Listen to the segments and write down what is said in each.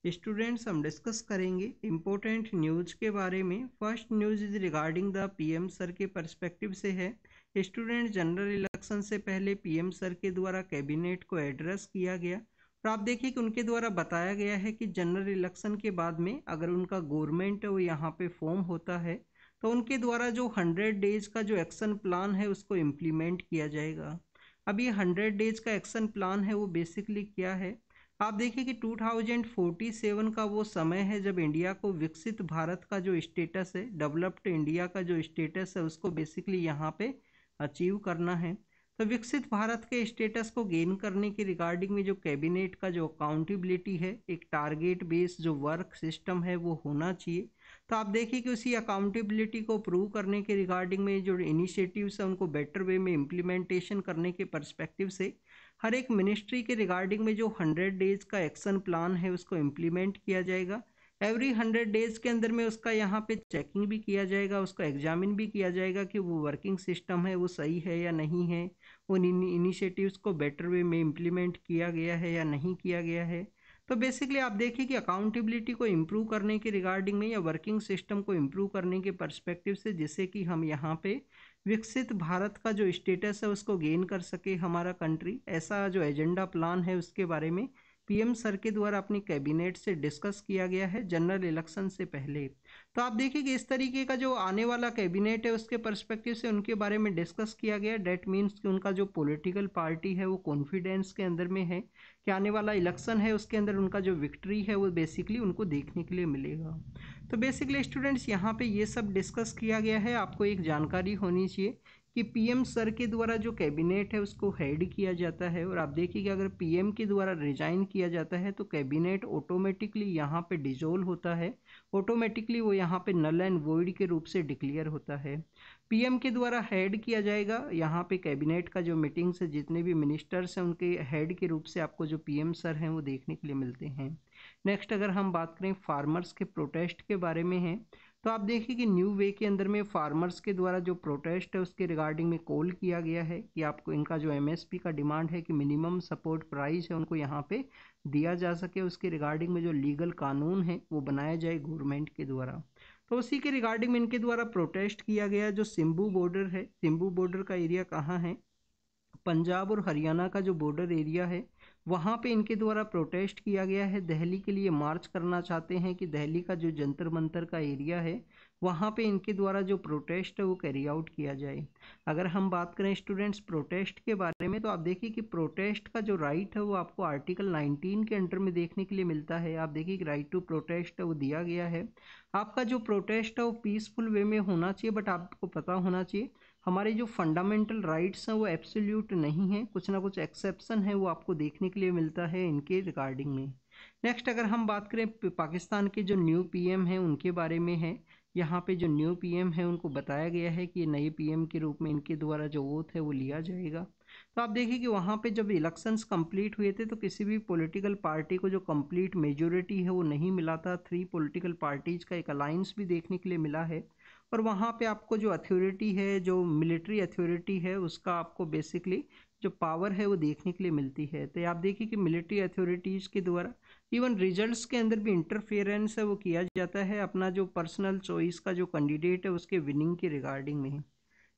Students, हम discuss करेंगे important news के बारे में। First news is regarding the PM sir के पर्सपेक्टिव से है। स्टूडेंट, जनरल इलेक्शन से पहले पीएम सर के द्वारा कैबिनेट को एड्रेस किया गया और आप देखिए कि उनके द्वारा बताया गया है कि जनरल इलेक्शन के बाद में अगर उनका गवर्नमेंट वो यहाँ पे फॉर्म होता है तो उनके द्वारा जो 100 डेज का जो एक्शन प्लान है उसको इम्प्लीमेंट किया जाएगा। अब ये 100 डेज का एक्शन प्लान है वो बेसिकली क्या है, आप देखिए कि 2047 का वो समय है जब इंडिया को विकसित भारत का जो स्टेटस है, डेवलप्ड इंडिया का जो स्टेटस है उसको बेसिकली यहाँ पे अचीव करना है। तो विकसित भारत के स्टेटस को गेन करने के रिगार्डिंग में जो कैबिनेट का जो अकाउंटेबिलिटी है, एक टारगेट बेस्ड जो वर्क सिस्टम है वो होना चाहिए। तो आप देखिए कि उसी अकाउंटेबिलिटी को प्रूव करने के रिगार्डिंग में जो इनिशिएटिव्स है उनको बेटर वे में इम्प्लीमेंटेशन करने के पर्सपेक्टिव से हर एक मिनिस्ट्री के रिगार्डिंग में जो 100 डेज का एक्शन प्लान है उसको इम्प्लीमेंट किया जाएगा। एवरी 100 डेज के अंदर में उसका यहाँ पे चेकिंग भी किया जाएगा, उसको एग्जामिन भी किया जाएगा कि वो वर्किंग सिस्टम है वो सही है या नहीं है, उन इनिशिएटिव्स को बेटर वे में इम्प्लीमेंट किया गया है या नहीं किया गया है। तो बेसिकली आप देखिए कि अकाउंटेबिलिटी को इम्प्रूव करने के रिगार्डिंग में या वर्किंग सिस्टम को इम्प्रूव करने के पर्सपेक्टिव से, जिससे कि हम यहाँ पे विकसित भारत का जो स्टेटस है उसको गेन कर सके हमारा कंट्री, ऐसा जो एजेंडा प्लान है उसके बारे में पीएम सर के द्वारा अपनी कैबिनेट से डिस्कस किया गया है जनरल इलेक्शन से पहले। तो आप देखिए कि इस तरीके का जो आने वाला कैबिनेट है उसके पर्सपेक्टिव से उनके बारे में डिस्कस किया गया। डेट मीन्स कि उनका जो पॉलिटिकल पार्टी है वो कॉन्फिडेंस के अंदर में है कि आने वाला इलेक्शन है उसके अंदर उनका जो विक्ट्री है वो बेसिकली उनको देखने के लिए मिलेगा। तो बेसिकली स्टूडेंट्स, यहाँ पे ये सब डिस्कस किया गया है। आपको एक जानकारी होनी चाहिए कि पीएम सर के द्वारा जो कैबिनेट है उसको हेड किया जाता है और आप देखिए कि अगर पीएम के द्वारा रिजाइन किया जाता है तो कैबिनेट ऑटोमेटिकली यहाँ पे डिजोल्व होता है, ऑटोमेटिकली वो यहाँ पे नल एंड वॉइड के रूप से डिक्लेयर होता है। पीएम के द्वारा हेड किया जाएगा यहाँ पे कैबिनेट का जो मीटिंग से जितने भी मिनिस्टर्स हैं उनके हेड के रूप से आपको जो पीएम सर हैं वो देखने के लिए मिलते हैं। नेक्स्ट अगर हम बात करें फार्मर्स के प्रोटेस्ट के बारे में है, तो आप देखिए कि न्यू वे के अंदर में फार्मर्स के द्वारा जो प्रोटेस्ट है उसके रिगार्डिंग में कॉल किया गया है कि आपको इनका जो एमएसपी का डिमांड है कि मिनिमम सपोर्ट प्राइस है उनको यहाँ पे दिया जा सके, उसके रिगार्डिंग में जो लीगल कानून है वो बनाया जाए गवर्नमेंट के द्वारा। तो उसी के रिगार्डिंग में इनके द्वारा प्रोटेस्ट किया गया। जो सिम्बू बॉर्डर है, सिम्बू बॉर्डर का एरिया कहाँ है, पंजाब और हरियाणा का जो बॉर्डर एरिया है वहाँ पे इनके द्वारा प्रोटेस्ट किया गया है। दिल्ली के लिए मार्च करना चाहते हैं कि दिल्ली का जो जंतर मंतर का एरिया है वहाँ पे इनके द्वारा जो प्रोटेस्ट है वो कैरी आउट किया जाए। अगर हम बात करें स्टूडेंट्स प्रोटेस्ट के बारे में, तो आप देखिए कि प्रोटेस्ट का जो राइट है वो आपको आर्टिकल 19 के अंडर में देखने के लिए मिलता है। आप देखिए कि राइट टू प्रोटेस्ट है वो दिया गया है। आपका जो प्रोटेस्ट है वो पीसफुल वे में होना चाहिए, बट आपको पता होना चाहिए हमारे जो फंडामेंटल राइट्स हैं वो एब्सोल्यूट नहीं है, कुछ ना कुछ एक्सेप्शन है वो आपको देखने के लिए मिलता है इनके रिगार्डिंग में। नेक्स्ट अगर हम बात करें पाकिस्तान के जो न्यू पीएम हैं उनके बारे में है, यहाँ पे जो न्यू पीएम है उनको बताया गया है कि नए पीएम के रूप में इनके द्वारा जो ओथ है वो लिया जाएगा। तो आप देखिए कि वहाँ पे जब इलेक्शंस कंप्लीट हुए थे तो किसी भी पॉलिटिकल पार्टी को जो कंप्लीट मेजोरिटी है वो नहीं मिला था। 3 पॉलिटिकल पार्टीज का एक अलायंस भी देखने के लिए मिला है और वहाँ पे आपको जो अथॉरिटी है, जो मिलिट्री अथॉरिटी है, उसका आपको बेसिकली जो पावर है वो देखने के लिए मिलती है। तो आप देखिए कि मिलिट्री अथॉरिटीज़ के द्वारा इवन रिजल्ट्स के अंदर भी इंटरफेरेंस है वो किया जाता है अपना जो पर्सनल चॉइस का जो कैंडिडेट है उसके विनिंग के रिगार्डिंग में।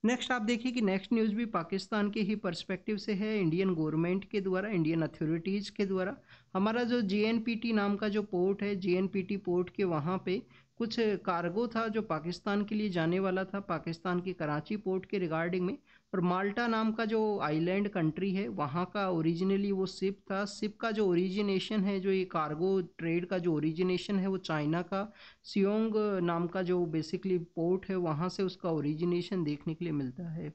नेक्स्ट आप देखिए कि नेक्स्ट न्यूज़ भी पाकिस्तान के ही पर्सपेक्टिव से है। इंडियन गवर्नमेंट के द्वारा, इंडियन अथॉरिटीज़ के द्वारा हमारा जो JNPT नाम का जो पोर्ट है, JNPT पोर्ट के वहाँ पे कुछ कार्गो था जो पाकिस्तान के लिए जाने वाला था, पाकिस्तान की कराची पोर्ट के रिगार्डिंग में। और माल्टा नाम का जो आइलैंड कंट्री है वहाँ का ओरिजिनली वो शिप था। शिप का जो ओरिजिनेशन है, जो ये कार्गो ट्रेड का जो ओरिजिनेशन है वो चाइना का सियोंग नाम का जो बेसिकली पोर्ट है वहाँ से उसका ओरिजिनेशन देखने के लिए मिलता है।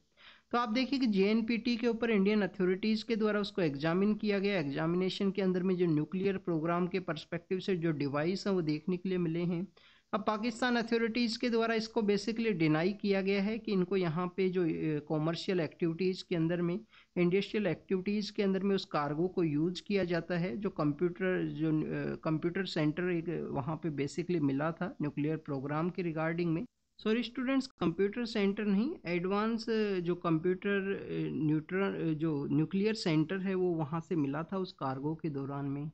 तो आप देखिए कि JNPT के ऊपर इंडियन अथॉरिटीज़ के द्वारा उसको एग्जामिन किया गया। एग्जामिनेशन के अंदर में जो न्यूक्लियर प्रोग्राम के पर्सपेक्टिव से जो डिवाइस हैं वो देखने के लिए मिले हैं। अब पाकिस्तान अथॉरिटीज़ के द्वारा इसको बेसिकली डिनाई किया गया है कि इनको यहाँ पे जो कॉमर्शियल एक्टिविटीज़ के अंदर में, इंडस्ट्रियल एक्टिविटीज़ के अंदर में उस कार्गो को यूज किया जाता है। जो कंप्यूटर सेंटर एक वहाँ पे बेसिकली मिला था न्यूक्लियर प्रोग्राम के रिगार्डिंग में। सॉरी स्टूडेंट्स, कंप्यूटर सेंटर नहीं, एडवांस जो कंप्यूटर जो न्यूक्लियर सेंटर है वो वहाँ से मिला था उस कार्गो के दौरान में।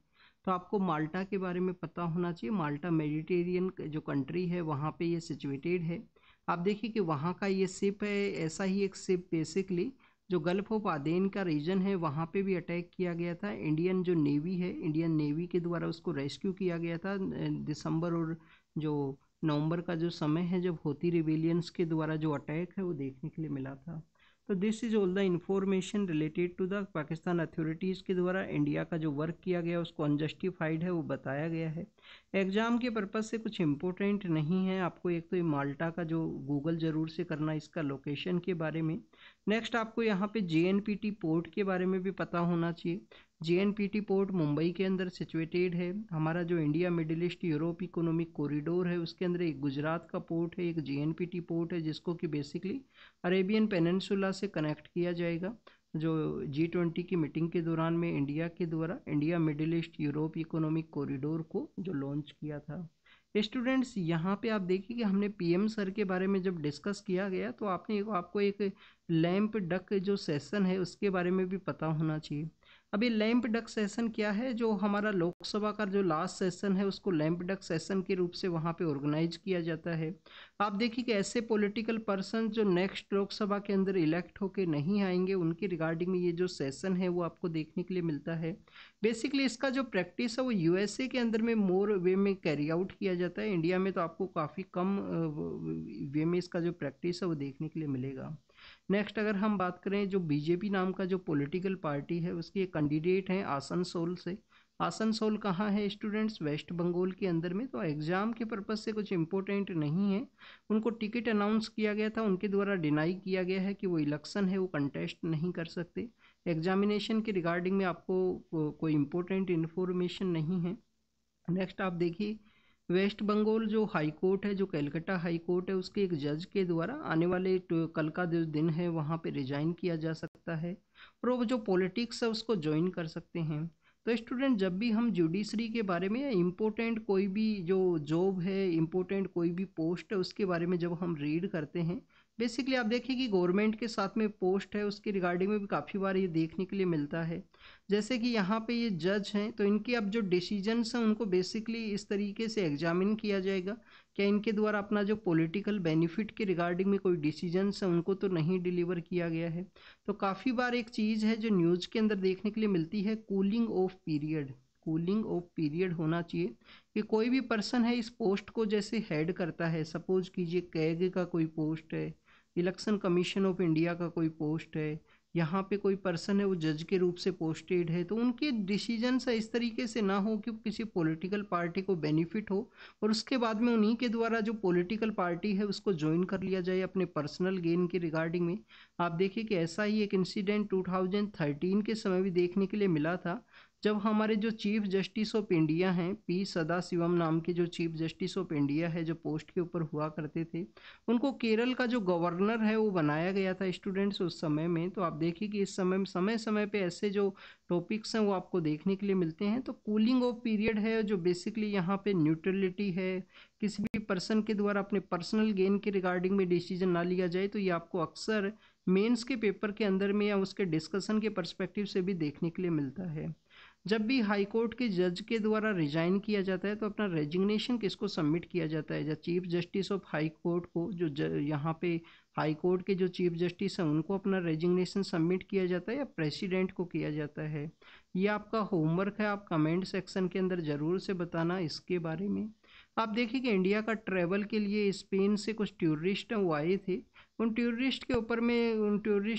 तो आपको माल्टा के बारे में पता होना चाहिए। माल्टा मेडिटेरियन जो कंट्री है वहाँ पे ये सिचुएटेड है। आप देखिए कि वहाँ का ये शिप है, ऐसा ही एक शिप बेसिकली जो गल्फ ऑफ आदेन का रीजन है वहाँ पे भी अटैक किया गया था। इंडियन जो नेवी है, इंडियन नेवी के द्वारा उसको रेस्क्यू किया गया था दिसंबर और जो नवंबर का जो समय है जब होती रिवेलियंस के द्वारा जो अटैक है वो देखने के लिए मिला था। तो this is all the information related to the Pakistan authorities के द्वारा इंडिया का जो वर्क किया गया उसको अनजस्टिफाइड है वो बताया गया है। एग्जाम के पर्पज़ से कुछ इम्पोर्टेंट नहीं है, आपको एक तो ये माल्टा का जो गूगल ज़रूर से करना इसका लोकेशन के बारे में। नेक्स्ट आपको यहाँ पे JNPT पोर्ट के बारे में भी पता होना चाहिए। JNPT पोर्ट मुंबई के अंदर सिचुएटेड है। हमारा जो India middle east Europe economic corridor है उसके अंदर एक गुजरात का पोर्ट है, एक JNPT पोर्ट है जिसको कि बेसिकली अरेबियन पेनिनसुला से कनेक्ट किया जाएगा। जो G20 की मीटिंग के दौरान में इंडिया के द्वारा India middle east Europe economic corridor को जो लॉन्च किया था। स्टूडेंट्स यहाँ पे आप देखिए कि हमने PM सर के बारे में जब डिस्कस किया गया तो आपको एक लैंप डक जो सेशन है उसके बारे में भी पता होना चाहिए। अभी लैंप डक सेशन क्या है, जो हमारा लोकसभा का जो लास्ट सेशन है उसको लैंप डक सेशन के रूप से वहाँ पे ऑर्गेनाइज किया जाता है। आप देखिए कि ऐसे पॉलिटिकल पर्सन जो नेक्स्ट लोकसभा के अंदर इलेक्ट होके नहीं आएंगे उनके रिगार्डिंग में ये जो सेशन है वो आपको देखने के लिए मिलता है। बेसिकली इसका जो प्रैक्टिस है वो USA के अंदर में मोर वे में कैरी आउट किया जाता है। इंडिया में तो आपको काफ़ी कम वे में इसका जो प्रैक्टिस है वो देखने के लिए मिलेगा। नेक्स्ट अगर हम बात करें जो BJP नाम का जो पॉलिटिकल पार्टी है उसके एक कैंडिडेट हैं आसनसोल से। आसनसोल कहाँ है स्टूडेंट्स? वेस्ट बंगाल के अंदर में। तो एग्जाम के पर्पज़ से कुछ इंपॉर्टेंट नहीं है। उनको टिकट अनाउंस किया गया था, उनके द्वारा डिनाई किया गया है कि वो इलेक्शन है वो कंटेस्ट नहीं कर सकते। एग्जामिनेशन के रिगार्डिंग में आपको कोई इम्पोर्टेंट इन्फॉर्मेशन नहीं है। नेक्स्ट आप देखिए वेस्ट बंगाल जो हाई कोर्ट है, जो कलकत्ता हाई कोर्ट है, उसके एक जज के द्वारा आने वाले कल का जो दिन है वहाँ पे रिजाइन किया जा सकता है और वो जो पॉलिटिक्स है उसको ज्वाइन कर सकते हैं। तो स्टूडेंट जब भी हम जुडिशरी के बारे में या इम्पोर्टेंट कोई भी जो जॉब है, इम्पोर्टेंट कोई भी पोस्ट है उसके बारे में जब हम रीड करते हैं, बेसिकली आप देखिए कि गवर्नमेंट के साथ में पोस्ट है उसके रिगार्डिंग में भी काफ़ी बार ये देखने के लिए मिलता है। जैसे कि यहाँ पे ये जज हैं तो इनके अब जो डिसीजंस हैं उनको बेसिकली इस तरीके से एग्जामिन किया जाएगा क्या इनके द्वारा अपना जो पॉलिटिकल बेनिफिट के रिगार्डिंग में कोई डिसीजंस हैं उनको तो नहीं डिलीवर किया गया है। तो काफ़ी बार एक चीज़ है जो न्यूज़ के अंदर देखने के लिए मिलती है, cooling of period. Cooling of period होना चाहिए कि कोई भी पर्सन है इस पोस्ट को जैसे हेड करता है, सपोज कीजिए कैग का कोई पोस्ट है, इलेक्शन कमीशन ऑफ इंडिया का कोई पोस्ट है, यहाँ पे कोई पर्सन है वो जज के रूप से पोस्टेड है, तो उनके डिसीजन से इस तरीके से ना हो कि किसी पॉलिटिकल पार्टी को बेनिफिट हो और उसके बाद में उन्हीं के द्वारा जो पॉलिटिकल पार्टी है उसको ज्वाइन कर लिया जाए अपने पर्सनल गेन के रिगार्डिंग में। आप देखिए कि ऐसा ही एक इंसिडेंट 2013 के समय भी देखने के लिए मिला था, जब हमारे जो चीफ जस्टिस ऑफ इंडिया हैं P सदाशिवम नाम के जो चीफ जस्टिस ऑफ इंडिया है जो पोस्ट के ऊपर हुआ करते थे, उनको केरल का जो गवर्नर है वो बनाया गया था स्टूडेंट्स उस समय में। तो आप देखिए कि इस समय समय पे ऐसे जो टॉपिक्स हैं वो आपको देखने के लिए मिलते हैं। तो कूलिंग ऑफ पीरियड है जो बेसिकली यहाँ पे न्यूट्रलिटी है, किसी भी पर्सन के द्वारा अपने पर्सनल गेन के रिगार्डिंग में डिसीजन ना लिया जाए, तो ये आपको अक्सर मेंस के पेपर के अंदर में या उसके डिस्कशन के पर्सपेक्टिव से भी देखने के लिए मिलता है। जब भी हाई कोर्ट के जज के द्वारा रिजाइन किया जाता है तो अपना रेजिग्नेशन किसको सबमिट किया जाता है? जब chief justice of high court को जो यहाँ पे हाई कोर्ट के जो चीफ जस्टिस हैं उनको अपना रेजिग्नेशन सबमिट किया जाता है या प्रेसिडेंट को किया जाता है? ये आपका होमवर्क है, आप कमेंट सेक्शन के अंदर ज़रूर से बताना इसके बारे में। आप देखिए कि इंडिया का ट्रैवल के लिए स्पेन से कुछ टूरिस्ट हैं वो आए थे। उन टूरिस्ट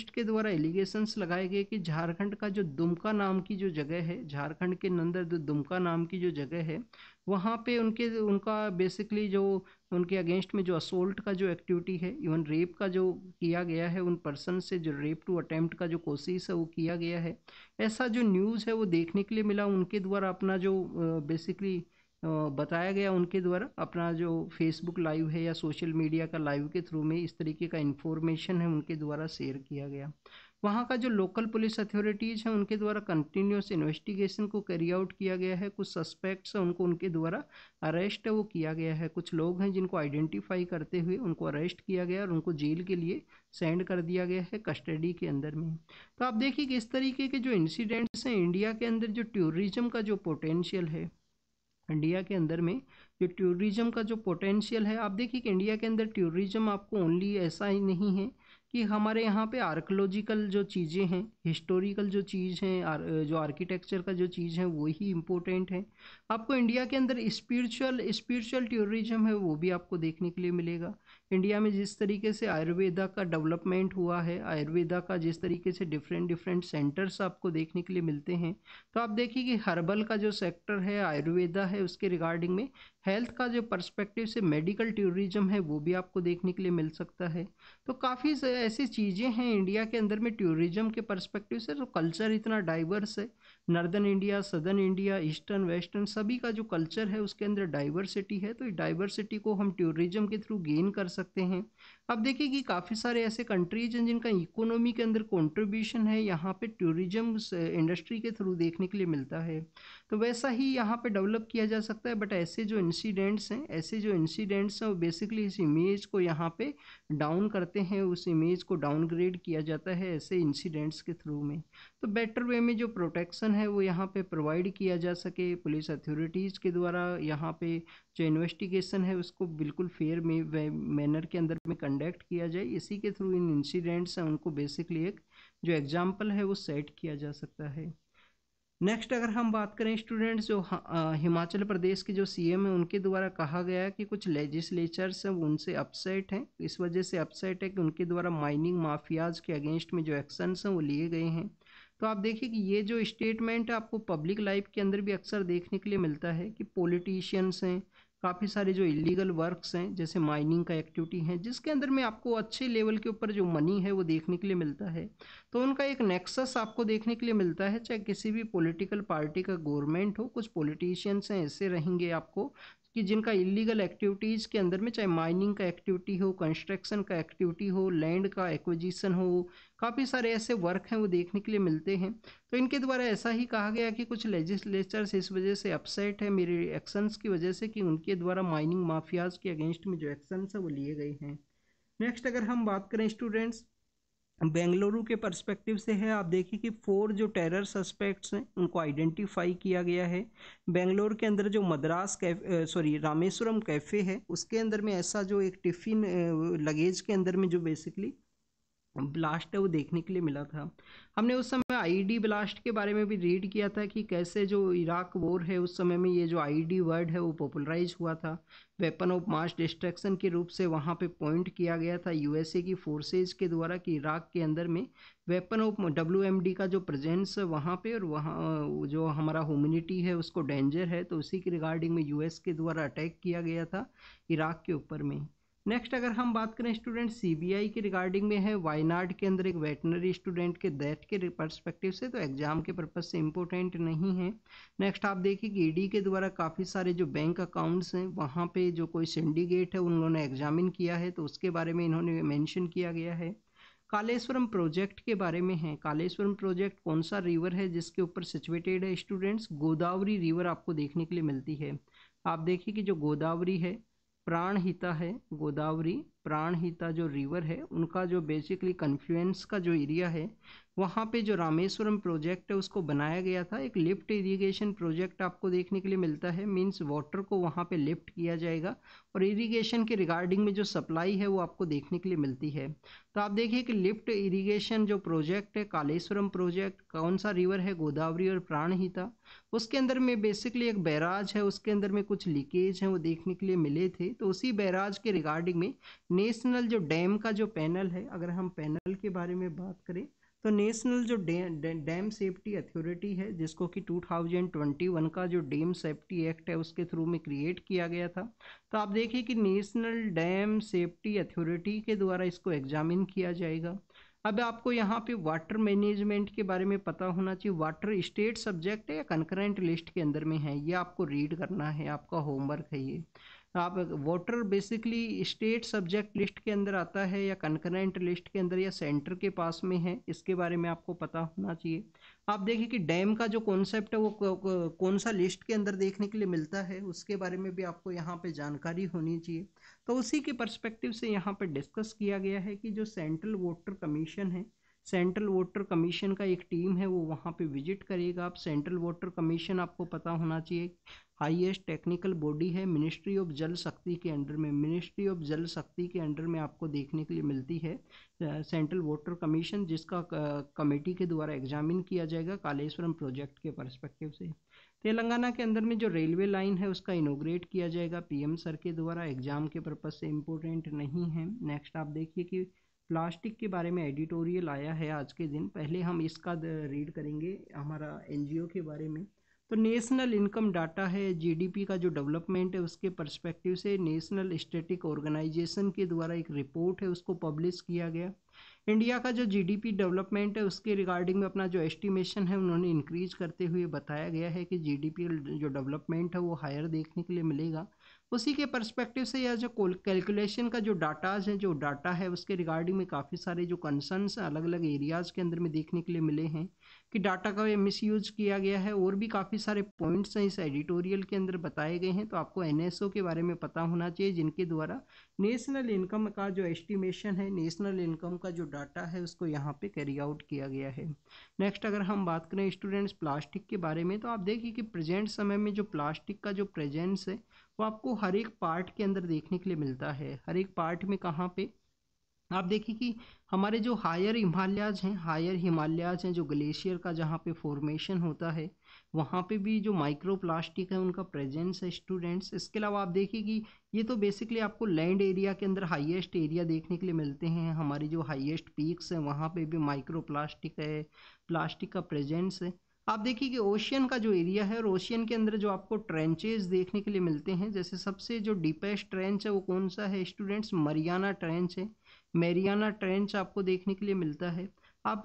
के द्वारा एलिगेशंस लगाए गए कि झारखंड का जो दुमका नाम की जो जगह है, झारखंड के अंदर जो दुमका नाम की जो जगह है वहाँ पे उनका बेसिकली जो उनके अगेंस्ट में जो असोल्ट का जो एक्टिविटी है, इवन रेप का जो किया गया है, उन पर्सन से जो रेप टू अटेम्प्ट का जो कोशिश है वो किया गया है, ऐसा जो न्यूज़ है वो देखने के लिए मिला। उनके द्वारा अपना जो बेसिकली बताया गया, उनके द्वारा अपना जो फेसबुक लाइव है या सोशल मीडिया का लाइव के थ्रू में इस तरीके का इन्फॉर्मेशन है उनके द्वारा शेयर किया गया। वहाँ का जो लोकल पुलिस अथॉरिटीज़ हैं उनके द्वारा कंटिन्यूस इन्वेस्टिगेशन को कैरी आउट किया गया है। कुछ सस्पेक्ट्स हैं उनको उनके द्वारा अरेस्ट है वो किया गया है। कुछ लोग हैं जिनको आइडेंटिफाई करते हुए उनको अरेस्ट किया गया और उनको जेल के लिए सेंड कर दिया गया है कस्टडी के अंदर में। तो आप देखिए कि इस तरीके के जो इंसिडेंट्स हैं इंडिया के अंदर जो टूरिज्म का जो पोटेंशियल है, इंडिया के अंदर में जो टूरिज्म का जो पोटेंशियल है, आप देखिए कि इंडिया के अंदर टूरिज्म आपको ओनली ऐसा ही नहीं है कि हमारे यहाँ पे आर्कोलॉजिकल जो चीज़ें हैं, हिस्टोरिकल जो चीज़ हैं, जो आर्किटेक्चर का जो चीज़ है वही इम्पोर्टेंट है। आपको इंडिया के अंदर स्पिरिचुअल टूरिज्म है वो भी आपको देखने के लिए मिलेगा। इंडिया में जिस तरीके से आयुर्वेदा का डेवलपमेंट हुआ है, आयुर्वेदा का जिस तरीके से डिफरेंट डिफरेंट सेंटर्स आपको देखने के लिए मिलते हैं, तो आप देखिए कि हर्बल का जो सेक्टर है, आयुर्वेदा है, उसके रिगार्डिंग में हेल्थ का जो पर्सपेक्टिव से मेडिकल टूरिज्म है वो भी आपको देखने के लिए मिल सकता है। तो काफ़ी ऐसी चीज़ें हैं इंडिया के अंदर में टूरिज्म के पर्सपेक्टिव से, तो कल्चर इतना डाइवर्स है। Northern India, southern India, eastern, western सभी का जो कल्चर है उसके अंदर डाइवर्सिटी है। तो डाइवर्सिटी को हम टूरिज्म के थ्रू गेन कर सकते हैं। अब देखिए कि काफ़ी सारे ऐसे कंट्रीज हैं जिनका इकोनॉमी के अंदर कंट्रीब्यूशन है यहाँ पे टूरिज्म इंडस्ट्री के थ्रू देखने के लिए मिलता है। तो वैसा ही यहाँ पे डेवलप किया जा सकता है। बट ऐसे जो इंसिडेंट्स हैं वो बेसिकली इस इमेज को यहाँ पे डाउन करते हैं, उस इमेज को डाउनग्रेड किया जाता है ऐसे इंसिडेंट्स के थ्रू में। तो बेटर वे में जो प्रोटेक्शन है वो यहाँ पे प्रोवाइड किया जा सके पुलिस अथॉरिटीज़ के द्वारा, यहाँ पे जो इन्वेस्टिगेशन है उसको बिल्कुल फेयर में मैनर के अंदर में कंडक्ट किया जाए। इसी के थ्रू इन इंसिडेंट्स हैं उनको बेसिकली एक जो एग्जाम्पल है वो सेट किया जा सकता है। नेक्स्ट अगर हम बात करें स्टूडेंट्स, जो हिमाचल प्रदेश के जो सीएम हैं उनके द्वारा कहा गया है कि कुछ लेजिस्लेचर्स हैं वो उनसे अपसेट हैं। इस वजह से अपसेट है कि उनके द्वारा माइनिंग माफियाज के अगेंस्ट में जो एक्शंस हैं वो लिए गए हैं। तो आप देखिए कि ये जो स्टेटमेंट है आपको पब्लिक लाइफ के अंदर भी अक्सर देखने के लिए मिलता है कि पॉलिटिशियंस हैं, काफ़ी सारे जो इलीगल वर्क्स हैं जैसे माइनिंग का एक्टिविटी है जिसके अंदर में आपको अच्छे लेवल के ऊपर जो मनी है वो देखने के लिए मिलता है, तो उनका एक नेक्सस आपको देखने के लिए मिलता है। चाहे किसी भी पॉलिटिकल पार्टी का गवर्नमेंट हो, कुछ पॉलिटिशियंस हैं ऐसे रहेंगे आपको कि जिनका इलीगल एक्टिविटीज़ के अंदर में चाहे माइनिंग का एक्टिविटी हो, कंस्ट्रक्शन का एक्टिविटी हो, लैंड का एक्विजिशन हो, काफ़ी सारे ऐसे वर्क हैं वो देखने के लिए मिलते हैं। तो इनके द्वारा ऐसा ही कहा गया कि कुछ लेजिस्लेचर्स इस वजह से अपसेट है मेरे एक्शंस की वजह से कि उनके द्वारा माइनिंग माफियाज के अगेंस्ट में जो एक्शंस है वो लिए गए हैं। नेक्स्ट अगर हम बात करें स्टूडेंट्स बेंगलुरु के पर्सपेक्टिव से है, आप देखिए कि 4 जो टेरर सस्पेक्ट्स हैं उनको आइडेंटिफाई किया गया है। बेंगलोर के अंदर जो रामेश्वरम कैफ़े है उसके अंदर में ऐसा जो एक टिफ़िन लगेज के अंदर में जो बेसिकली ब्लास्ट है वो देखने के लिए मिला था। हमने उस समय आईईडी ब्लास्ट के बारे में भी रीड किया था कि कैसे जो इराक वॉर है उस समय में ये जो आईईडी वर्ड है वो पॉपुलराइज हुआ था, वेपन ऑफ मास डिस्ट्रक्शन के रूप से वहाँ पे पॉइंट किया गया था यूएसए की फोर्सेज के द्वारा कि इराक के अंदर में वेपन ऑफ WMD का जो प्रेजेंस है वहाँ पे और वहाँ जो हमारा ह्यूमैनिटी है उसको डेंजर है, तो उसी के रिगार्डिंग में यूएस के द्वारा अटैक किया गया था इराक के ऊपर में। नेक्स्ट अगर हम बात करें स्टूडेंट सीबीआई के रिगार्डिंग में है, वायनाड के अंदर एक वेटनरी स्टूडेंट के डेथ के पर्सपेक्टिव से, तो एग्जाम के पर्पज से इम्पोर्टेंट नहीं है। नेक्स्ट आप देखिए कि ईडी के द्वारा काफ़ी सारे जो बैंक अकाउंट्स हैं वहाँ पे जो कोई सिंडिकेट है उन्होंने एग्जामिन किया है, तो उसके बारे में इन्होंने मेंशन किया गया है। कालेश्वरम प्रोजेक्ट के बारे में है, कालेश्वरम प्रोजेक्ट कौन सा रिवर है जिसके ऊपर सिचुएटेड है स्टूडेंट्स, गोदावरी रिवर आपको देखने के लिए मिलती है। आप देखिए कि जो गोदावरी है, प्राणहिता है, गोदावरी प्राणहिता जो रिवर है उनका जो बेसिकली कन्फ्लुएंस का जो एरिया है वहाँ पे जो रामेश्वरम प्रोजेक्ट है उसको बनाया गया था। एक लिफ्ट इरिगेशन प्रोजेक्ट आपको देखने के लिए मिलता है, मींस वाटर को वहाँ पे लिफ्ट किया जाएगा और इरिगेशन के रिगार्डिंग में जो सप्लाई है वो आपको देखने के लिए मिलती है। तो आप देखिए कि लिफ्ट इरिगेशन जो प्रोजेक्ट है कालेश्वरम प्रोजेक्ट, कौन सा रिवर है, गोदावरी और प्राणहिता, उसके अंदर में बेसिकली एक बैराज है उसके अंदर में कुछ लीकेज हैं वो देखने के लिए मिले थे। तो उसी बैराज के रिगार्डिंग में नेशनल जो डैम का जो पैनल है, अगर हम पैनल के बारे में बात करें तो नेशनल जो डैम सेफ्टी अथॉरिटी है जिसको कि 2021 का जो डैम सेफ्टी एक्ट है उसके थ्रू में क्रिएट किया गया था। तो आप देखिए कि नेशनल डैम सेफ्टी अथॉरिटी के द्वारा इसको एग्जामिन किया जाएगा। अब आपको यहाँ पे वाटर मैनेजमेंट के बारे में पता होना चाहिए, वाटर स्टेट सब्जेक्ट है या कंकरेंट लिस्ट के अंदर में है, ये आपको रीड करना है, आपका होमवर्क है ये। आप water basically state subject list के अंदर आता है या कंकरेंट लिस्ट के अंदर या सेंटर के पास में है, इसके बारे में आपको पता होना चाहिए। आप देखिए कि डैम का जो कॉन्सेप्ट है वो कौन सा लिस्ट के अंदर देखने के लिए मिलता है, उसके बारे में भी आपको यहाँ पे जानकारी होनी चाहिए। तो उसी के पर्सपेक्टिव से यहाँ पे डिस्कस किया गया है कि जो सेंट्रल वाटर कमीशन है, सेंट्रल वाटर कमीशन का एक टीम है वो वहाँ पे विजिट करेगा। आप सेंट्रल वाटर कमीशन आपको पता होना चाहिए हाईएस्ट टेक्निकल बॉडी है मिनिस्ट्री ऑफ जल शक्ति के अंडर में, मिनिस्ट्री ऑफ जल शक्ति के अंडर में आपको देखने के लिए मिलती है सेंट्रल वाटर कमीशन, जिसका कमेटी के द्वारा एग्जामिन किया जाएगा कालेश्वरम प्रोजेक्ट के पर्सपेक्टिव से। तेलंगाना के अंदर में जो रेलवे लाइन है उसका इनोग्रेट किया जाएगा पीएम सर के द्वारा, एग्जाम के पर्पज से इम्पोर्टेंट नहीं है। नेक्स्ट आप देखिए कि प्लास्टिक के बारे में एडिटोरियल आया है आज के दिन, पहले हम इसका रीड करेंगे हमारा एनजीओ के बारे में। तो नेशनल इनकम डाटा है, जीडीपी का जो डेवलपमेंट है उसके पर्सपेक्टिव से नेशनल स्टैटिक ऑर्गेनाइजेशन के द्वारा एक रिपोर्ट है उसको पब्लिश किया गया। इंडिया का जो जीडीपी डेवलपमेंट है उसके रिगार्डिंग में अपना जो एस्टिमेशन है उन्होंने इंक्रीज करते हुए बताया गया है कि जीडीपी जो डेवलपमेंट है वो हायर देखने के लिए मिलेगा। उसी के पर्सपेक्टिव से यह जो कैलकुलेशन का जो डाटाज है, जो डाटा है उसके रिगार्डिंग में काफ़ी सारे जो कंसर्न्स अलग अलग एरियाज़ के अंदर में देखने के लिए मिले हैं कि डाटा का मिसयूज किया गया है, और भी काफ़ी सारे पॉइंट्स हैं इस एडिटोरियल के अंदर बताए गए हैं। तो आपको एनएसओ के बारे में पता होना चाहिए जिनके द्वारा नेशनल इनकम का जो एस्टिमेशन है, नेशनल इनकम का जो डाटा है उसको यहाँ पे कैरी आउट किया गया है। नेक्स्ट अगर हम बात करें स्टूडेंट्स प्लास्टिक के बारे में, तो आप देखिए कि प्रेजेंट समय में जो प्लास्टिक का जो प्रेजेंस है वो आपको हर एक पार्ट के अंदर देखने के लिए मिलता है। हर एक पार्ट में कहाँ पे आप देखिए कि हमारे जो हायर हिमालयाज हैं जो ग्लेशियर का जहाँ पे फॉर्मेशन होता है वहाँ पे भी जो माइक्रो प्लास्टिक है उनका प्रेजेंस है स्टूडेंट्स। इसके अलावा आप देखिए कि ये तो बेसिकली आपको लैंड एरिया के अंदर हाईएस्ट एरिया देखने के लिए मिलते हैं, हमारी जो हाईएस्ट पीक्स हैं वहाँ पे भी माइक्रो प्लास्टिक है, प्लास्टिक का प्रेजेंस है। आप देखिए कि ओशियन का जो एरिया है और ओशियन के अंदर जो आपको ट्रेंचेस देखने के लिए मिलते हैं, जैसे सबसे जो डीपेस्ट ट्रेंच है वो कौन सा है स्टूडेंट्स, मरियाना ट्रेंच है। मैरियाना ट्रेंच आपको देखने के लिए मिलता है। आप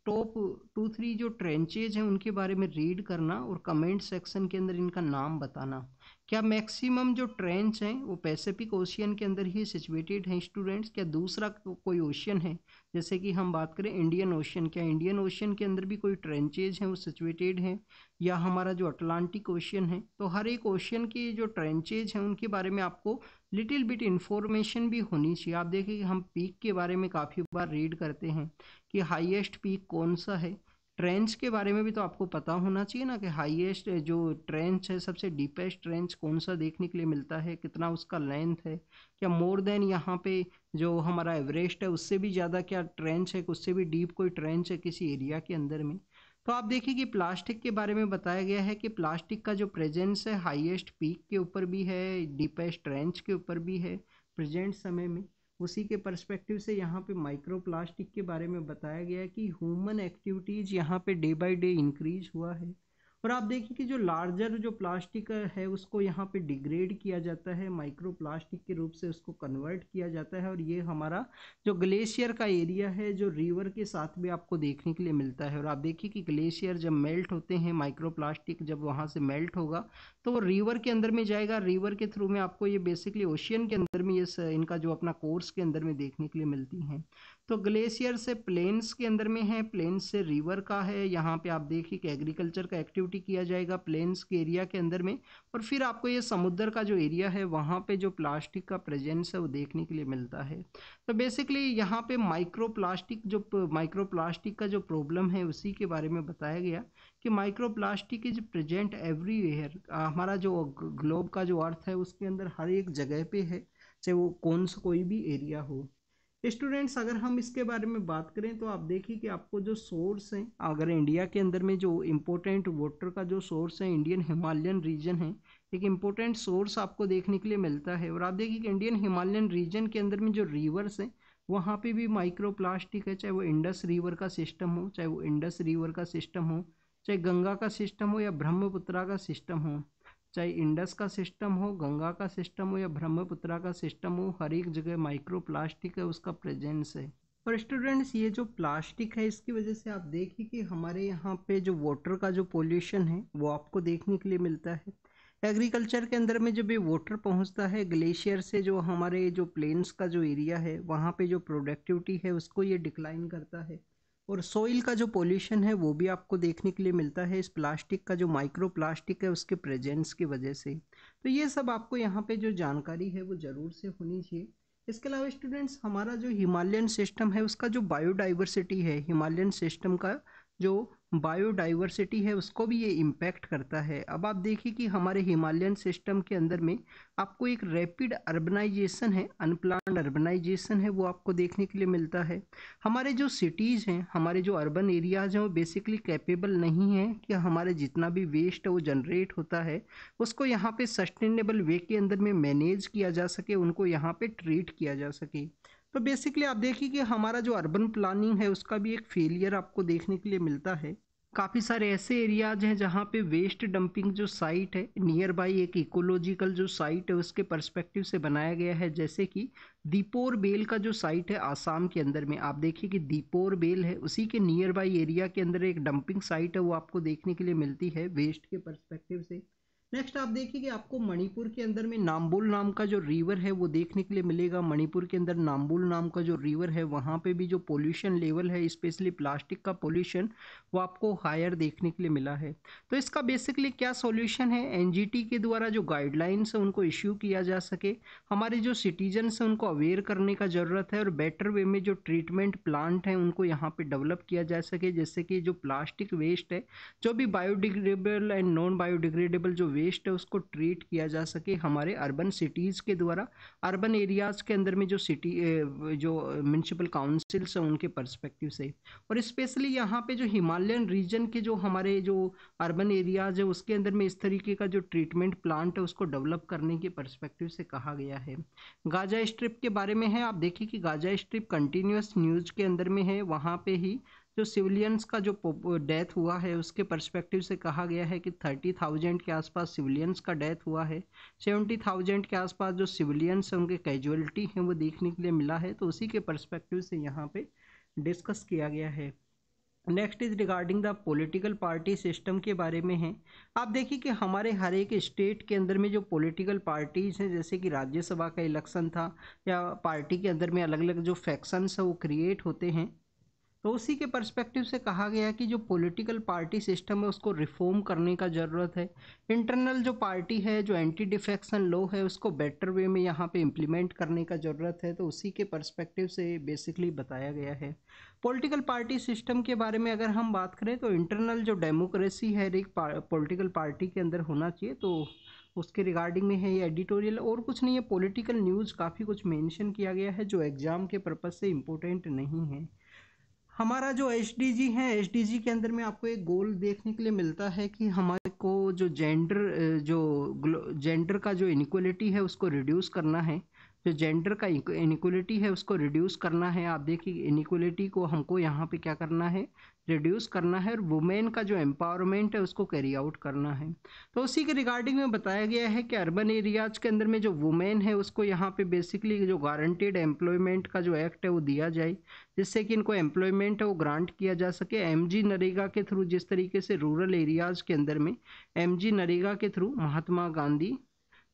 टॉप 2-3 जो ट्रेंचेज हैं उनके बारे में रीड करना और कमेंट सेक्शन के अंदर इनका नाम बताना। क्या मैक्सिमम जो ट्रेंच हैं वो पैसिफिक ओशियन के अंदर ही सिचुएटेड हैं स्टूडेंट्स? क्या दूसरा कोई ओशियन है, जैसे कि हम बात करें इंडियन ओशियन, क्या इंडियन ओशियन के अंदर भी कोई ट्रेंचेज हैं वो सिचुएटेड हैं, या हमारा जो अटलांटिक ओशियन है? तो हर एक ओशियन की जो ट्रेंचेज हैं उनके बारे में आपको लिटिल बिट इन्फॉर्मेशन भी होनी चाहिए। आप देखिए कि हम पीक के बारे में काफ़ी बार रीड करते हैं कि हाईएस्ट पीक कौन सा है। ट्रेंच के बारे में भी तो आपको पता होना चाहिए ना कि हाईएस्ट जो ट्रेंच है, सबसे डीपेस्ट ट्रेंच कौन सा देखने के लिए मिलता है, कितना उसका लेंथ है, क्या मोर देन यहाँ पे जो हमारा एवरेस्ट है उससे भी ज़्यादा क्या ट्रेंच है, उससे भी डीप कोई ट्रेंच है किसी एरिया के अंदर में। तो आप देखिए कि प्लास्टिक के बारे में बताया गया है कि प्लास्टिक का जो प्रेजेंस है हाईएस्ट पीक के ऊपर भी है, डीपेस्ट ट्रेंच के ऊपर भी है प्रेजेंट समय में। उसी के पर्सपेक्टिव से यहाँ पे माइक्रो प्लास्टिक के बारे में बताया गया है कि ह्यूमन एक्टिविटीज़ यहाँ पे डे बाय डे इंक्रीज हुआ है। और आप देखिए कि जो लार्जर जो प्लास्टिक है उसको यहाँ पे डिग्रेड किया जाता है, माइक्रो प्लास्टिक के रूप से उसको कन्वर्ट किया जाता है, और ये हमारा जो ग्लेशियर का एरिया है जो रिवर के साथ भी आपको देखने के लिए मिलता है। और आप देखिए कि ग्लेशियर जब मेल्ट होते हैं, माइक्रो प्लास्टिक जब वहाँ से मेल्ट होगा तो वो रिवर के अंदर में जाएगा, रिवर के थ्रू में आपको ये बेसिकली ओशियन के अंदर में ये इनका जो अपना कोर्स के अंदर में देखने के लिए मिलती हैं। तो ग्लेशियर से प्लेन्स के अंदर में है, प्लेन्स से रिवर का है, यहाँ पे आप देखिए कि एग्रीकल्चर का एक्टिविटी किया जाएगा प्लेन्स के एरिया के अंदर में, और फिर आपको ये समुद्र का जो एरिया है वहाँ पे जो प्लास्टिक का प्रेजेंस है वो देखने के लिए मिलता है। तो बेसिकली यहाँ पे माइक्रो प्लास्टिक का जो प्रॉब्लम है उसी के बारे में बताया गया कि micro plastic is present everywhere. हमारा जो ग्लोब का जो अर्थ है उसके अंदर हर एक जगह पे है, चाहे वो कोई भी एरिया हो। स्टूडेंट्स अगर हम इसके बारे में बात करें तो आप देखिए कि आपको जो सोर्स है, अगर इंडिया के अंदर में जो इम्पोर्टेंट वाटर का जो सोर्स है इंडियन हिमालयन रीजन है, एक इम्पोर्टेंट सोर्स आपको देखने के लिए मिलता है। और आप देखिए कि इंडियन हिमालयन रीजन के अंदर में जो रिवर्स हैं वहाँ पे भी माइक्रो प्लास्टिक है, चाहे वो इंडस रिवर का सिस्टम हो, चाहे गंगा का सिस्टम हो या ब्रह्मपुत्रा का सिस्टम हो, चाहे इंडस का सिस्टम हो, गंगा का सिस्टम हो या ब्रह्मपुत्रा का सिस्टम हो, हर एक जगह माइक्रो प्लास्टिक है उसका प्रेजेंस है। और स्टूडेंट्स ये जो प्लास्टिक है इसकी वजह से आप देखिए कि हमारे यहाँ पे जो वाटर का जो पोल्यूशन है वो आपको देखने के लिए मिलता है। एग्रीकल्चर के अंदर में जब ये वाटर पहुंचता है ग्लेशियर से, जो हमारे जो प्लेन्स का जो एरिया है वहाँ पे जो प्रोडक्टिविटी है उसको ये डिक्लाइन करता है। और सोइल का जो पोल्यूशन है वो भी आपको देखने के लिए मिलता है इस प्लास्टिक का जो माइक्रो प्लास्टिक है उसके प्रेजेंस की वजह से। तो ये सब आपको यहाँ पे जो जानकारी है वो ज़रूर से होनी चाहिए। इसके अलावा स्टूडेंट्स, हमारा जो हिमालयन सिस्टम है उसका जो बायोडाइवर्सिटी है, हिमालयन सिस्टम का जो बायोडाइवर्सिटी है उसको भी ये इम्पैक्ट करता है। अब आप देखिए कि हमारे हिमालयन सिस्टम के अंदर में आपको एक रैपिड अर्बनाइजेशन है, अनप्लान्ड अर्बनाइजेशन है, वो आपको देखने के लिए मिलता है। हमारे जो सिटीज़ हैं, हमारे जो अर्बन एरियाज़ हैं वो बेसिकली कैपेबल नहीं है कि हमारे जितना भी वेस्ट है वो जनरेट होता है उसको यहाँ पे सस्टेनेबल वे के अंदर में मैनेज किया जा सके, उनको यहाँ पे ट्रीट किया जा सके। तो बेसिकली आप देखिए कि हमारा जो अर्बन प्लानिंग है उसका भी एक फेलियर आपको देखने के लिए मिलता है। काफ़ी सारे ऐसे एरियाज हैं जहाँ पे वेस्ट डंपिंग जो साइट है नियर बाई एक इकोलॉजिकल जो साइट है उसके पर्सपेक्टिव से बनाया गया है, जैसे कि दीपोर बेल का जो साइट है आसाम के अंदर में। आप देखिए कि दीपोर बेल है, उसी के नियर बाई एरिया के अंदर एक डंपिंग साइट है वो आपको देखने के लिए मिलती है वेस्ट के पर्सपेक्टिव से। नेक्स्ट आप देखिए कि आपको मणिपुर के अंदर में नाम्बुल नाम का जो रिवर है वो देखने के लिए मिलेगा। मणिपुर के अंदर नाम्बुल नाम का जो रिवर है वहाँ पे भी जो पोल्यूशन लेवल है स्पेशली प्लास्टिक का पोल्यूशन वो आपको हायर देखने के लिए मिला है। तो इसका बेसिकली क्या सॉल्यूशन है, एनजीटी के द्वारा जो गाइडलाइंस है उनको इश्यू किया जा सके, हमारे जो सिटीजन्स हैं उनको अवेयर करने का ज़रूरत है और बेटर वे में जो ट्रीटमेंट प्लांट हैं उनको यहाँ पे डेवलप किया जा सके, जिससे कि जो प्लास्टिक वेस्ट है, जो भी बायोडिग्रेडेबल एंड नॉन बायोडिग्रेडेबल जो वेस्ट है उसको ट्रीट किया जा सके हमारे अर्बन सिटीज़ के द्वारा, अर्बन एरियाज़ के अंदर में जो सिटी जो म्यूनसिपल काउंसिल्स हैं उनके पर्सपेक्टिव से। और स्पेशली यहाँ पे जो हिमालयन रीजन के जो हमारे जो अर्बन एरियाज़ है उसके अंदर में इस तरीके का जो ट्रीटमेंट प्लांट है उसको डेवलप करने के पर्सपेक्टिव से कहा गया है। गाजा स्ट्रिप के बारे में है, आप देखिए कि गाजा स्ट्रिप कंटिन्यूस न्यूज़ के अंदर में है, वहाँ पे ही जो सिविलियंस का जो डेथ हुआ है उसके पर्सपेक्टिव से कहा गया है कि 30,000 के आसपास सिविलियंस का डेथ हुआ है, 70,000 के आसपास जो सिविलियंस हैं उनके कैजुअलिटी हैं वो देखने के लिए मिला है। तो उसी के पर्सपेक्टिव से यहाँ पे डिस्कस किया गया है। Next is regarding the political party system के बारे में है। आप देखिए कि हमारे हर एक स्टेट के अंदर में जो पॉलिटिकल पार्टीज हैं, जैसे कि राज्यसभा का इलेक्शन था या पार्टी के अंदर में अलग अलग जो फैक्शंस है वो क्रिएट होते हैं, तो उसी के पर्सपेक्टिव से कहा गया कि जो पॉलिटिकल पार्टी सिस्टम है उसको रिफॉर्म करने का ज़रूरत है। इंटरनल जो पार्टी है, जो एंटी डिफेक्शन लॉ है उसको बेटर वे में यहाँ पे इम्प्लीमेंट करने का ज़रूरत है। तो उसी के पर्सपेक्टिव से बेसिकली बताया गया है। पॉलिटिकल पार्टी सिस्टम के बारे में अगर हम बात करें तो इंटरनल जो डेमोक्रेसी है एक पॉलिटिकल पार्टी के अंदर होना चाहिए, तो उसके रिगार्डिंग में है ये एडिटोरियल, और कुछ नहीं है। पॉलिटिकल न्यूज़ काफ़ी कुछ मेंशन किया गया है जो एग्ज़ाम के पर्पज़ से इम्पोर्टेंट नहीं है। हमारा जो एसडीजी है, एसडीजी के अंदर में आपको एक गोल देखने के लिए मिलता है कि हमारे को जो जेंडर का जो इनइक्वलिटी है उसको रिड्यूस करना है, जो जेंडर का इनइक्वलिटी है उसको रिड्यूस करना है। आप देखिए इनइक्वलिटी को हमको यहाँ पे क्या करना है, रिड्यूस करना है, और वुमेन का जो एम्पावरमेंट है उसको कैरी आउट करना है। तो उसी के रिगार्डिंग में बताया गया है कि अर्बन एरियाज के अंदर में जो वुमेन है उसको यहाँ पे बेसिकली जो गारंटेड एम्प्लॉयमेंट का जो एक्ट है वो दिया जाए, जिससे कि इनको एम्प्लॉयमेंट है वो ग्रांट किया जा सके। एमजी नरेगा के थ्रू, जिस तरीके से रूरल एरियाज़ के अंदर में एमजी नरेगा के through Mahatma Gandhi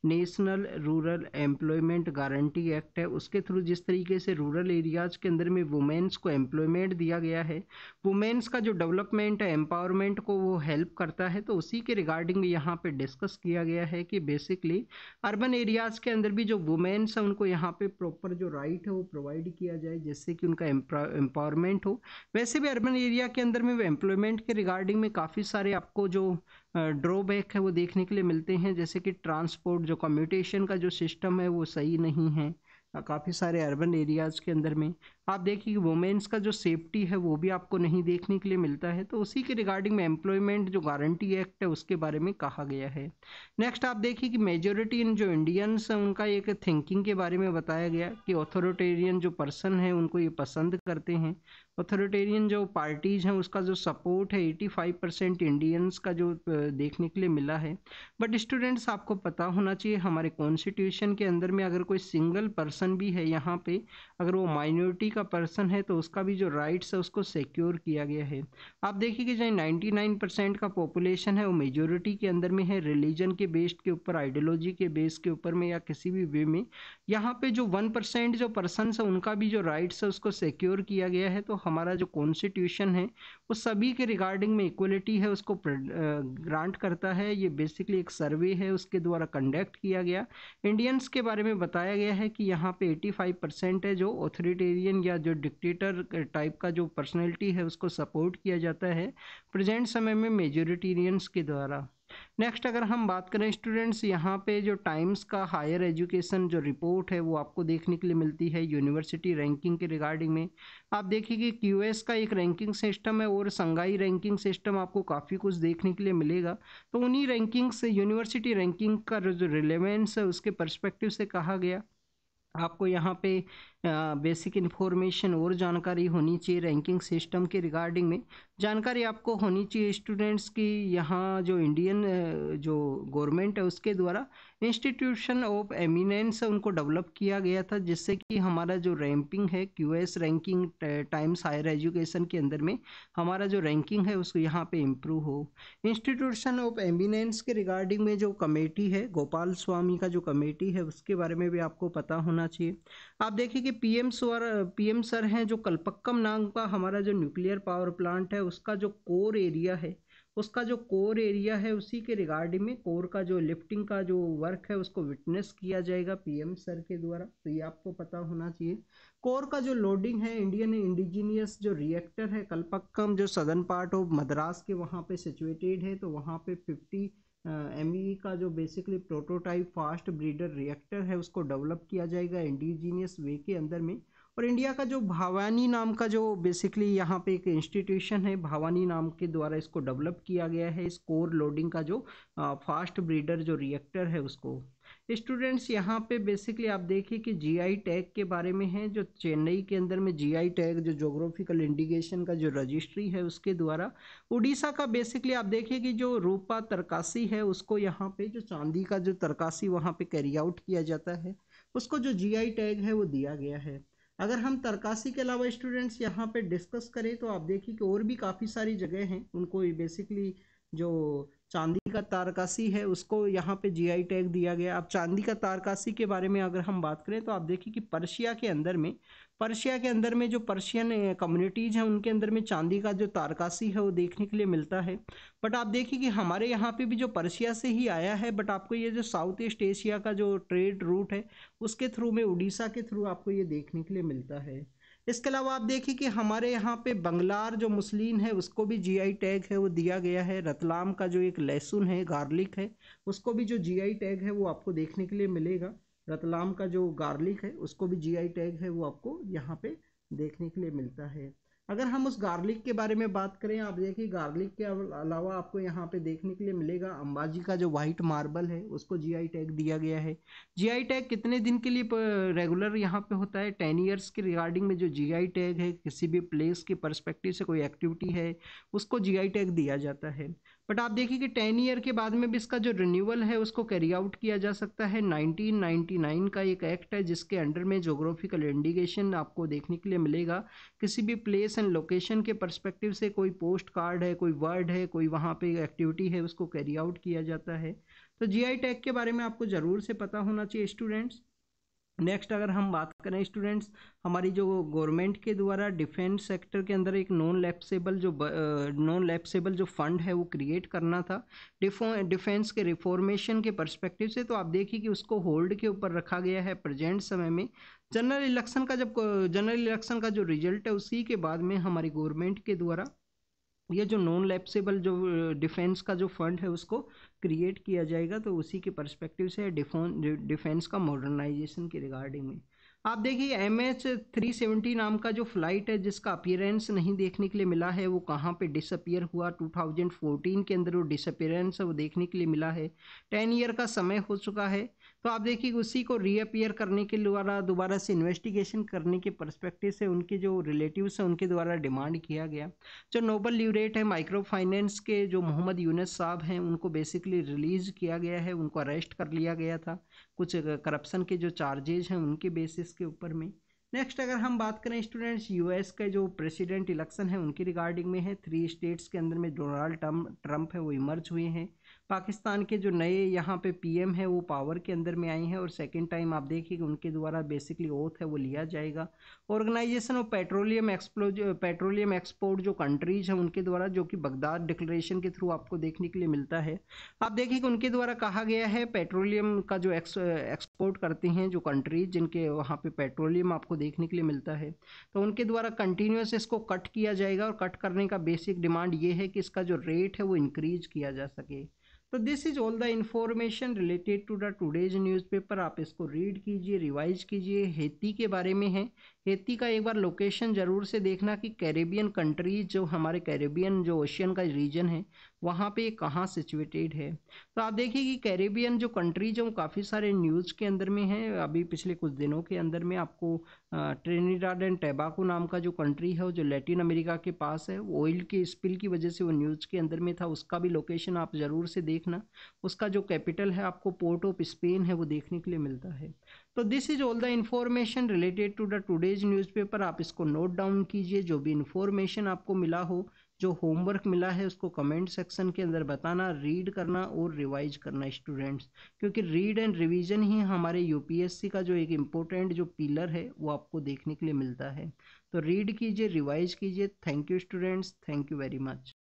national rural employment guarantee act है, उसके थ्रू जिस तरीके से रूरल एरियाज के अंदर में वुमेन्स को एम्प्लॉयमेंट दिया गया है, वुमेन्स का जो डेवलपमेंट है, एम्पावरमेंट को वो हेल्प करता है। तो उसी के रिगार्डिंग यहाँ पे डिस्कस किया गया है कि बेसिकली अर्बन एरियाज के अंदर भी जो वुमेन्स हैं उनको यहाँ पे प्रॉपर जो राइट है वो प्रोवाइड किया जाए, जिससे कि उनका एम्पावरमेंट हो। वैसे भी अर्बन एरिया के अंदर में एम्प्लॉयमेंट के रिगार्डिंग में काफ़ी सारे आपको जो ड्रॉबैक है वो देखने के लिए मिलते हैं, जैसे कि ट्रांसपोर्ट जो कम्यूटेशन का जो सिस्टम है वो सही नहीं है काफ़ी सारे अर्बन एरियाज़ के अंदर में। आप देखिए कि वुमेन्स का जो सेफ्टी है वो भी आपको नहीं देखने के लिए मिलता है। तो उसी के रिगार्डिंग में एम्प्लॉयमेंट जो गारंटी एक्ट है उसके बारे में कहा गया है। नेक्स्ट आप देखिए कि मेजोरिटी इन जो इंडियंस हैं उनका एक थिंकिंग के बारे में बताया गया कि ऑथोरिटेरियन जो पर्सन है उनको ये पसंद करते हैं। ऑथोरिटेरियन जो पार्टीज हैं उसका जो सपोर्ट है 85% इंडियंस का जो देखने के लिए मिला है। बट स्टूडेंट्स आपको पता होना चाहिए हमारे कॉन्स्टिट्यूशन के अंदर में अगर कोई सिंगल पर्सन भी है यहाँ पे, अगर वो माइनॉरिटी का पर्सन है तो उसका भी जो राइट्स है उसको सिक्योर किया गया है। आप देखिए कि जो 99% का पॉपुलेशन है वो मेजोरिटी के अंदर में है, रिलीजन के बेस्ड के ऊपर, आइडियोलॉजी के बेस के ऊपर में या किसी भी वे में। यहाँ पे जो 1% जो पर्सन है उनका भी जो राइट्स है उसको सिक्योर किया गया है। तो हमारा जो कॉन्स्टिट्यूशन है वो सभी के रिगार्डिंग में इक्वलिटी है उसको ग्रांट करता है। ये बेसिकली एक सर्वे है उसके द्वारा कंडक्ट किया गया। इंडियंस के बारे में बताया गया है कि यहाँ पे 85% है जो ऑथोरिटेरियन या जो डिक्टेटर टाइप का जो पर्सनैलिटी है उसको सपोर्ट किया जाता है प्रेजेंट समय में मेजोरिटेरियंस के द्वारा। नेक्स्ट अगर हम बात करें स्टूडेंट्स, यहाँ पे जो टाइम्स का हायर एजुकेशन जो रिपोर्ट है वो आपको देखने के लिए मिलती है यूनिवर्सिटी रैंकिंग के रिगार्डिंग में। आप देखिए कि क्यूएस का एक रैंकिंग सिस्टम है और संघाई रैंकिंग सिस्टम आपको काफ़ी कुछ देखने के लिए मिलेगा। तो उन्हीं रैंकिंग से यूनिवर्सिटी रैंकिंग का जो रिलेवेंस है उसके पर्सपेक्टिव से कहा गया आपको यहाँ पे बेसिक इन्फॉर्मेशन और जानकारी होनी चाहिए रैंकिंग सिस्टम के रिगार्डिंग में। जानकारी आपको होनी चाहिए स्टूडेंट्स की यहाँ जो इंडियन जो गवर्नमेंट है उसके द्वारा इंस्टीट्यूशन ऑफ एमिनेंस है उनको डेवलप किया गया था, जिससे कि हमारा जो रैंकिंग है QS ranking Times Higher Education के अंदर में हमारा जो रैंकिंग है उसको यहाँ पे इम्प्रूव हो। इंस्टीट्यूशन ऑफ एमिनेंस के रिगार्डिंग में जो कमेटी है गोपाल स्वामी का जो कमेटी है उसके बारे में भी आपको पता होना चाहिए। आप देखिए कि पीएम सर हैं जो कल्पक्कम नाम का हमारा जो न्यूक्लियर पावर प्लांट है उसका जो कोर एरिया है उसी के रिगार्डिंग में कोर का जो लिफ्टिंग का जो वर्क है उसको विटनेस किया जाएगा पीएम सर के द्वारा। तो ये आपको पता होना चाहिए। कोर का जो लोडिंग है इंडियन इंडिजीनियस जो रिएक्टर है कल्पक्कम जो सदर्न पार्ट ऑफ मद्रास के वहाँ पे सिचुएटेड है। तो वहाँ पे 50 ME का जो basically prototype fast breeder reactor है उसको डेवलप किया जाएगा इंडिजीनियस वे के अंदर में। और इंडिया का जो भवानी नाम का जो बेसिकली यहाँ पे एक इंस्टीट्यूशन है भवानी नाम के द्वारा इसको डेवलप किया गया है इस कोर लोडिंग का जो फास्ट ब्रीडर जो रिएक्टर है उसको। स्टूडेंट्स यहाँ पे बेसिकली आप देखिए कि जीआई टैग के बारे में है जो चेन्नई के अंदर में जीआई टैग जो जोग्राफिकल इंडिकेशन का जो रजिस्ट्री है उसके द्वारा उड़ीसा का बेसिकली आप देखिए कि जो रूपा तरकासी है उसको यहाँ पे जो चांदी का जो तरकासी वहाँ पे कैरी आउट किया जाता है उसको जो जीआई टैग है वो दिया गया है। अगर हम तरकासी के अलावा स्टूडेंट्स यहाँ पे डिस्कस करें तो आप देखिए कि और भी काफ़ी सारी जगह हैं उनको बेसिकली जो चांदी का तारकासी है उसको यहाँ पे जीआई टैग दिया गया। अब चांदी का तारकासी के बारे में अगर हम बात करें तो आप देखिए कि पर्शिया के अंदर में जो पर्शियन कम्युनिटीज हैं उनके अंदर में चांदी का जो तारकासी है वो देखने के लिए मिलता है। बट आप देखिए कि हमारे यहाँ पे भी जो पर्शिया से ही आया है बट आपको ये जो साउथ ईस्ट एशिया का जो ट्रेड रूट है उसके थ्रू में उड़ीसा के थ्रू आपको ये देखने के लिए मिलता है। इसके अलावा आप देखिए कि हमारे यहाँ पे बंगलार जो मुस्लिम है उसको भी जीआई टैग है वो दिया गया है। रतलाम का जो एक लहसुन है गार्लिक है उसको भी जो जीआई टैग है वो आपको देखने के लिए मिलेगा। रतलाम का जो गार्लिक है उसको भी जीआई टैग है वो आपको यहाँ पे देखने के लिए मिलता है। अगर हम उस गार्लिक के बारे में बात करें आप देखिए गार्लिक के अलावा आपको यहाँ पे देखने के लिए मिलेगा अंबाजी का जो व्हाइट मार्बल है उसको जीआई टैग दिया गया है। जीआई टैग कितने दिन के लिए रेगुलर यहाँ पे होता है 10 ईयर्स के रिगार्डिंग में जो जीआई टैग है किसी भी प्लेस के पर्सपेक्टिव से कोई एक्टिविटी है उसको जीआई टैग दिया जाता है। बट आप देखिए कि 10 ईयर के बाद में भी इसका जो रिन्यूअल है उसको कैरी आउट किया जा सकता है। 1999 का एक एक्ट है जिसके अंडर में जोग्राफिकल इंडिकेशन आपको देखने के लिए मिलेगा। किसी भी प्लेस एंड लोकेशन के पर्सपेक्टिव से कोई पोस्ट कार्ड है कोई वर्ड है कोई वहाँ पे एक्टिविटी है उसको कैरी आउट किया जाता है। तो जीआई टैग के बारे में आपको ज़रूर से पता होना चाहिए स्टूडेंट्स। नेक्स्ट अगर हम बात करें स्टूडेंट्स हमारी जो गवर्नमेंट के द्वारा डिफेंस सेक्टर के अंदर एक नॉन लैप्सेबल जो फंड है वो क्रिएट करना था डिफेंस के रिफॉर्मेशन के पर्सपेक्टिव से। तो आप देखिए कि उसको होल्ड के ऊपर रखा गया है प्रेजेंट समय में। जनरल इलेक्शन का जो रिजल्ट है उसी के बाद में हमारी गवर्नमेंट के द्वारा ये जो नॉन लैप्सेबल जो डिफेंस का जो फंड है उसको क्रिएट किया जाएगा। तो उसी के पर्सपेक्टिव से डिफेंस का मॉडर्नाइजेशन के रिगार्डिंग में आप देखिए MH370 नाम का जो फ्लाइट है जिसका अपीयरेंस नहीं देखने के लिए मिला है वो कहाँ पे डिसअपियर हुआ 2014 के अंदर वो डिसअपियरेंस है वो देखने के लिए मिला है। 10 ईयर का समय हो चुका है। तो आप देखिए उसी को रीअपियर करने के द्वारा दोबारा से इन्वेस्टिगेशन करने के पर्सपेक्टिव से उनके जो रिलेटिव्स हैं उनके द्वारा डिमांड किया गया। जो नोबल ल्यूरेट है माइक्रो फाइनेंस के जो मोहम्मद यूनुस साहब हैं उनको बेसिकली रिलीज किया गया है, उनको अरेस्ट कर लिया गया था कुछ करप्शन के जो चार्जेज हैं उनके बेसिस के ऊपर में। नेक्स्ट अगर हम बात करें स्टूडेंट्स, यूएस का जो प्रेसिडेंट इलेक्शन है उनकी रिगार्डिंग में है। 3 स्टेट्स के अंदर में डोनाल्ड ट्रम्प है वो इमर्ज हुए हैं। पाकिस्तान के जो नए यहाँ पे पीएम है वो पावर के अंदर में आए हैं और सेकंड टाइम आप देखिए कि उनके द्वारा बेसिकली ओथ है वो लिया जाएगा। ऑर्गेनाइजेशन ऑफ पेट्रोलियम एक्सपोर्ट जो कंट्रीज है उनके द्वारा, जो कि बगदाद डिक्लेरेशन के थ्रू आपको देखने के लिए मिलता है। आप देखिए कि उनके द्वारा कहा गया है पेट्रोलियम का जो एक्सपोर्ट करती हैं जो कंट्रीज जिनके वहाँ पे पेट्रोलियम आपको देखने के लिए मिलता है, तो उनके द्वारा कंटिन्यूस इसको कट किया जाएगा और कट करने का बेसिक डिमांड ये है कि इसका जो रेट है वो इंक्रीज किया जा सके। तो this is all the information related to the today's newspaper. आप इसको रीड कीजिए, रिवाइज कीजिए। हेती के बारे में है। हेती का एक बार लोकेशन जरूर से देखना कि कैरेबियन कंट्रीज जो हमारे कैरेबियन जो ओशियन का रीजन है वहाँ पे कहाँ सिचुएटेड है। तो आप देखिए कि कैरेबियन जो कंट्रीज है वो काफ़ी सारे न्यूज़ के अंदर में है। अभी पिछले कुछ दिनों के अंदर में आपको ट्रिनिडाड एंड टोबैगो नाम का जो कंट्री है वो जो लैटिन अमेरिका के पास है, ऑयल के स्पिल की वजह से वो न्यूज़ के अंदर में था, उसका भी लोकेशन आप ज़रूर से देखना। उसका जो कैपिटल है आपको पोर्ट ऑफ स्पेन है वो देखने के लिए मिलता है। तो this is all the information related to the today's newspaper. आप इसको नोट डाउन कीजिए। जो भी इंफॉर्मेशन आपको मिला हो, जो होमवर्क मिला है उसको कमेंट सेक्शन के अंदर बताना, रीड करना और रिवाइज करना स्टूडेंट्स, क्योंकि रीड एंड रिवीजन ही हमारे यूपीएससी का जो एक इम्पोर्टेंट जो पिलर है वो आपको देखने के लिए मिलता है। तो रीड कीजिए, रिवाइज कीजिए। Thank you students, thank you very much.